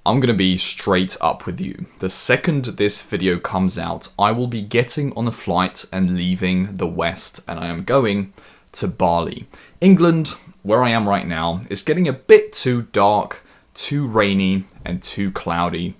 I'm going to be straight up with you. The second this video comes out, I will be getting on a flight and leaving the West, and I am going to Bali. England, where I am right now, is getting a bit too dark, too rainy, and too cloudy.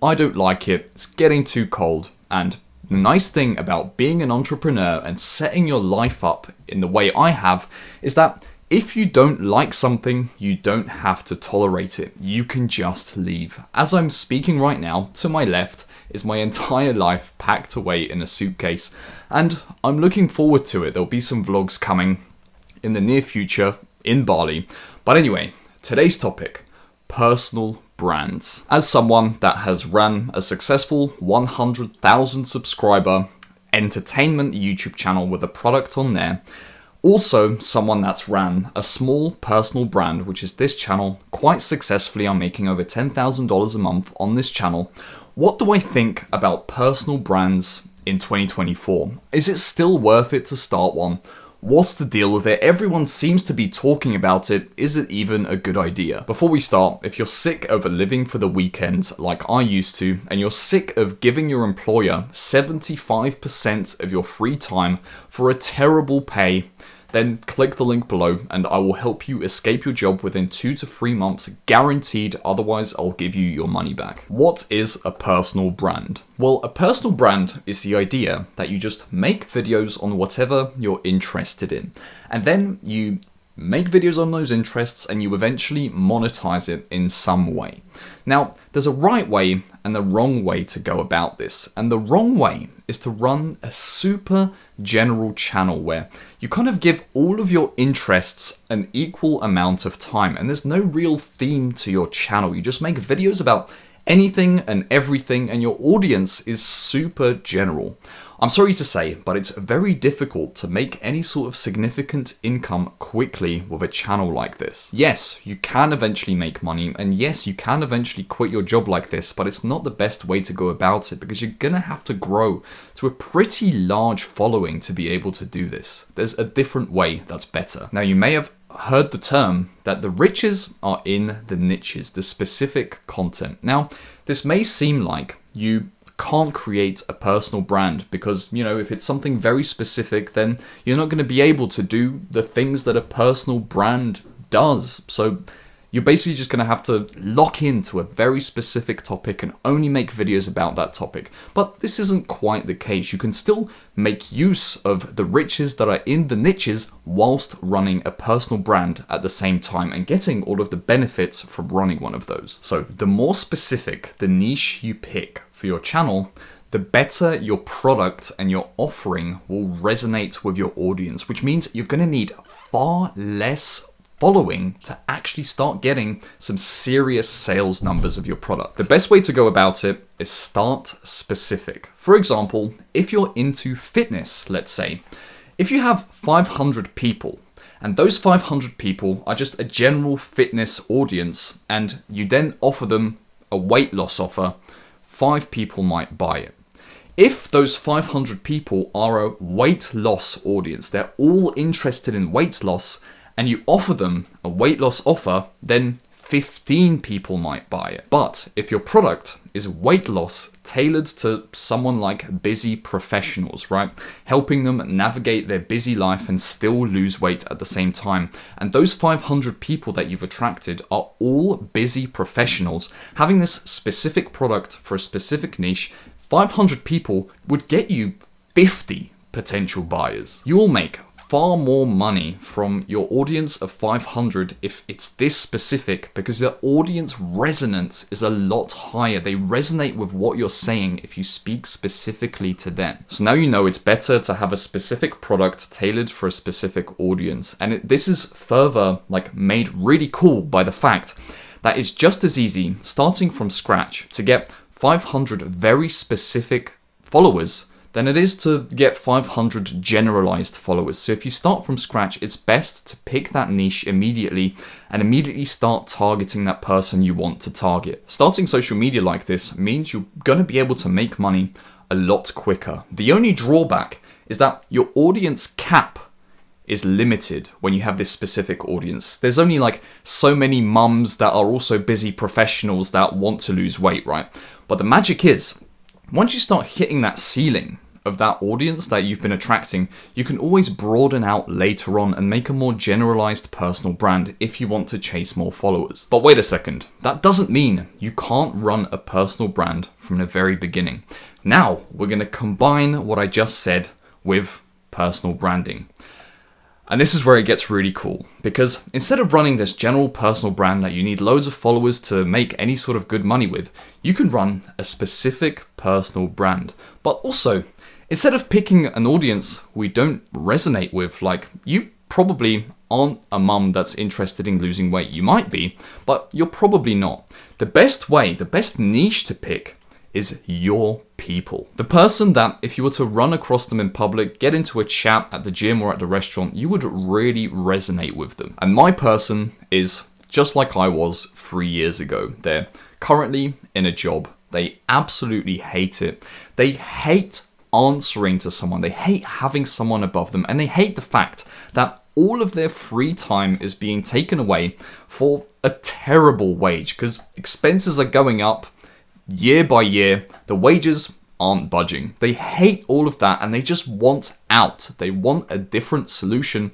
I don't like it, it's getting too cold, and the nice thing about being an entrepreneur and setting your life up in the way I have is that if you don't like something, you don't have to tolerate it. You can just leave. As I'm speaking right now, to my left is my entire life packed away in a suitcase, and I'm looking forward to it. There'll be some vlogs coming in the near future in Bali. But anyway, today's topic, personal brands. As someone that has run a successful 100,000 subscriber entertainment YouTube channel with a product on there, also someone that's ran a small personal brand, which is this channel, quite successfully. I'm making over $10,000 a month on this channel. What do I think about personal brands in 2024? Is it still worth it to start one? What's the deal with it? Everyone seems to be talking about it. Is it even a good idea? Before we start, if you're sick of living for the weekend like I used to, and you're sick of giving your employer 75% of your free time for a terrible pay, then click the link below and I will help you escape your job within 2 to 3 months, guaranteed. Otherwise, I'll give you your money back. What is a personal brand? Well, a personal brand is the idea that you just make videos on whatever you're interested in, and then you make videos on those interests and you eventually monetize it in some way. Now, there's a right way and the wrong way to go about this. And the wrong way is to run a super general channel where you kind of give all of your interests an equal amount of time and there's no real theme to your channel. You just make videos about anything and everything and your audience is super general. I'm sorry to say, but it's very difficult to make any sort of significant income quickly with a channel like this. Yes, you can eventually make money, and yes, you can eventually quit your job like this, but it's not the best way to go about it because you're gonna have to grow to a pretty large following to be able to do this. There's a different way that's better. Now, you may have heard the term that the riches are in the niches, the specific content. Now, this may seem like you can't create a personal brand because, you know, if it's something very specific, then you're not going to be able to do the things that a personal brand does. So you're basically just going to have to lock into a very specific topic and only make videos about that topic. But this isn't quite the case. You can still make use of the riches that are in the niches whilst running a personal brand at the same time and getting all of the benefits from running one of those. So the more specific the niche you pick for your channel, the better your product and your offering will resonate with your audience, which means you're going to need far less following to actually start getting some serious sales numbers of your product. The best way to go about it is start specific. For example, if you're into fitness, let's say, if you have 500 people and those 500 people are just a general fitness audience and you then offer them a weight loss offer, 5 people might buy it. If those 500 people are a weight loss audience, they're all interested in weight loss, and you offer them a weight loss offer, then 15 people might buy it. But if your product is weight loss tailored to someone like busy professionals, right? Helping them navigate their busy life and still lose weight at the same time. And those 500 people that you've attracted are all busy professionals. Having this specific product for a specific niche, 500 people would get you 50 potential buyers. You will make far more money from your audience of 500 if it's this specific because the audience resonance is a lot higher. They resonate with what you're saying if you speak specifically to them. So now you know it's better to have a specific product tailored for a specific audience. And this is further made really cool by the fact that it's just as easy starting from scratch to get 500 very specific followers than it is to get 500 generalized followers. So if you start from scratch, it's best to pick that niche immediately and immediately start targeting that person you want to target. Starting social media like this means you're going to be able to make money a lot quicker. The only drawback is that your audience cap is limited when you have this specific audience. There's only like so many mums that are also busy professionals that want to lose weight, right? But the magic is, once you start hitting that ceiling of that audience that you've been attracting, you can always broaden out later on and make a more generalized personal brand if you want to chase more followers. But wait a second, that doesn't mean you can't run a personal brand from the very beginning. Now, we're going to combine what I just said with personal branding. And this is where it gets really cool, because instead of running this general personal brand that you need loads of followers to make any sort of good money with, you can run a specific personal brand. But also, instead of picking an audience we don't resonate with, like you probably aren't a mum that's interested in losing weight. You might be, but you're probably not. The best way, the best niche to pick is your people. The person that if you were to run across them in public, get into a chat at the gym or at the restaurant, you would really resonate with them. And my person is just like I was 3 years ago. They're currently in a job. They absolutely hate it. They hate answering to someone. They hate having someone above them. And they hate the fact that all of their free time is being taken away for a terrible wage because expenses are going up year by year. The wages aren't budging. They hate all of that and they just want out. They want a different solution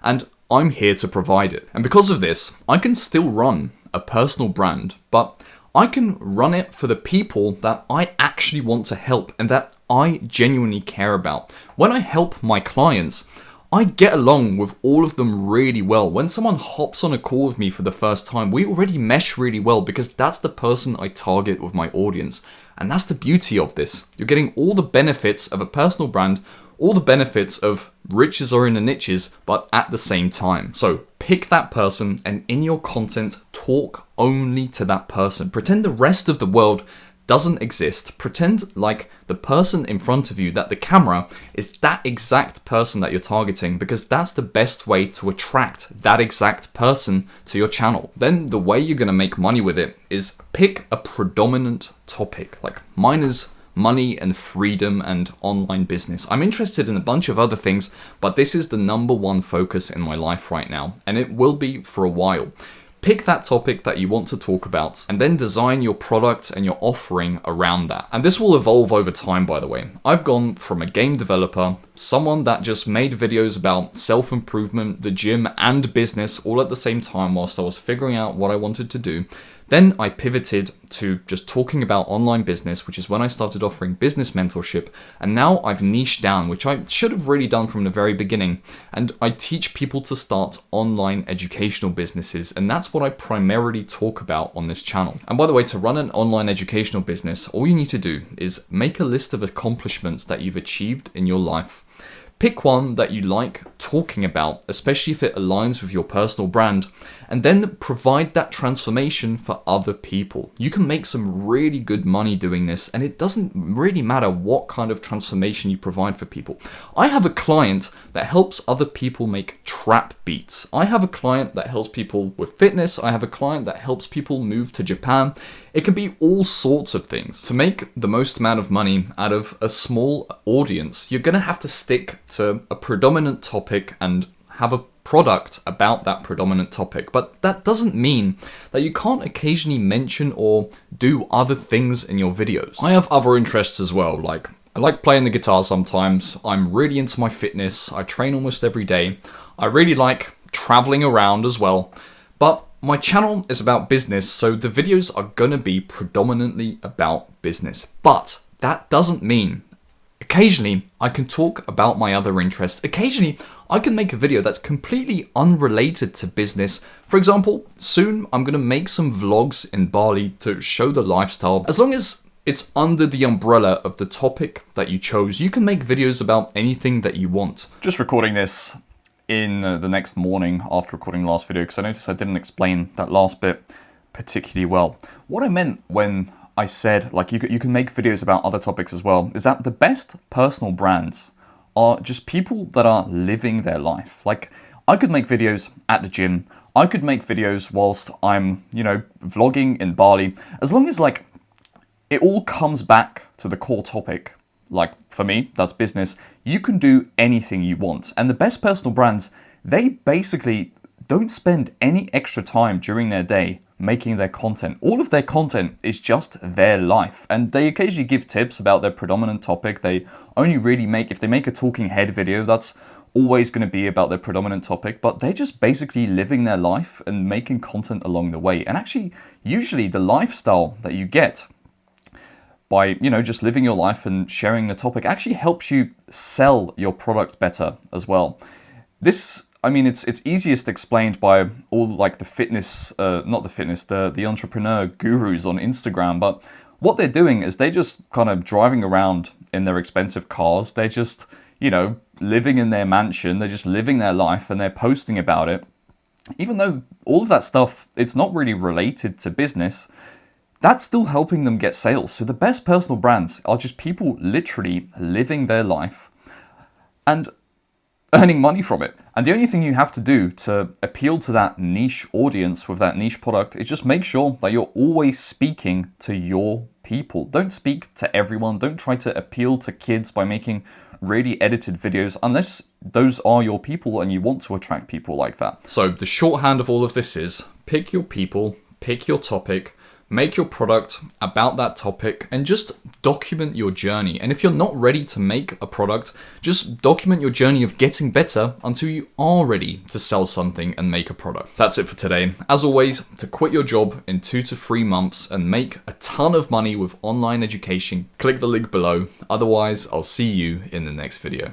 and I'm here to provide it. And because of this, I can still run a personal brand, but I can run it for the people that I actually want to help and that I genuinely care about. When I help my clients, I get along with all of them really well. When someone hops on a call with me for the first time, we already mesh really well because that's the person I target with my audience. And that's the beauty of this. You're getting all the benefits of a personal brand, all the benefits of riches are in the niches, but at the same time. So pick that person and in your content, talk only to that person. Pretend the rest of the world doesn't exist. Pretend like the person in front of you, that the camera is that exact person that you're targeting, because that's the best way to attract that exact person to your channel. Then the way you're going to make money with it is pick a predominant topic. Like mine is money and freedom and online business. I'm interested in a bunch of other things, but this is the number one focus in my life right now, and it will be for a while. Pick that topic that you want to talk about and then design your product and your offering around that. And this will evolve over time, by the way. I've gone from a game developer, someone that just made videos about self-improvement, the gym and business all at the same time whilst I was figuring out what I wanted to do. Then I pivoted to just talking about online business, which is when I started offering business mentorship. And now I've niched down, which I should have really done from the very beginning. And I teach people to start online educational businesses. And that's what I primarily talk about on this channel. And by the way, to run an online educational business, all you need to do is make a list of accomplishments that you've achieved in your life. Pick one that you like talking about, especially if it aligns with your personal brand, and then provide that transformation for other people. You can make some really good money doing this, and it doesn't really matter what kind of transformation you provide for people. I have a client that helps other people make trap beats. I have a client that helps people with fitness. I have a client that helps people move to Japan. It can be all sorts of things. To make the most amount of money out of a small audience, you're going to have to stick to a predominant topic and have a product about that predominant topic. But that doesn't mean that you can't occasionally mention or do other things in your videos. I have other interests as well, like I like playing the guitar sometimes. I'm really into my fitness. I train almost every day. I really like traveling around as well. But my channel is about business, so the videos are going to be predominantly about business. But that doesn't mean occasionally I can talk about my other interests. Occasionally I can make a video that's completely unrelated to business. For example, soon I'm going to make some vlogs in Bali to show the lifestyle. As long as it's under the umbrella of the topic that you chose, you can make videos about anything that you want. Just recording this in the next morning after recording the last video, because I noticed I didn't explain that last bit particularly well. What I meant when I said like you can make videos about other topics as well is that the best personal brands are just people that are living their life. Like I could make videos at the gym. I could make videos whilst I'm, vlogging in Bali. As long as like it all comes back to the core topic. Like for me, that's business. You can do anything you want. And the best personal brands they basically don't spend any extra time during their day making their content. All of their content is just their life, and they occasionally give tips about their predominant topic. They only really make, if they make a talking head video, that's always going to be about their predominant topic, but they're just basically living their life and making content along the way. And actually, usually the lifestyle that you get by, just living your life and sharing the topic actually helps you sell your product better as well. This, it's easiest explained by all like the fitness, the entrepreneur gurus on Instagram. But what they're doing is they just kind of driving around in their expensive cars. They're just, living in their mansion. They're just living their life and they're posting about it. Even though all of that stuff, it's not really related to business, that's still helping them get sales. So the best personal brands are just people literally living their life and earning money from it. And the only thing you have to do to appeal to that niche audience with that niche product is just make sure that you're always speaking to your people. Don't speak to everyone. Don't try to appeal to kids by making really edited videos unless those are your people and you want to attract people like that. So the shorthand of all of this is pick your people, pick your topic, make your product about that topic, and just document your journey. And if you're not ready to make a product, just document your journey of getting better until you are ready to sell something and make a product. That's it for today. As always, to quit your job in 2 to 3 months and make a ton of money with online education, click the link below. Otherwise, I'll see you in the next video.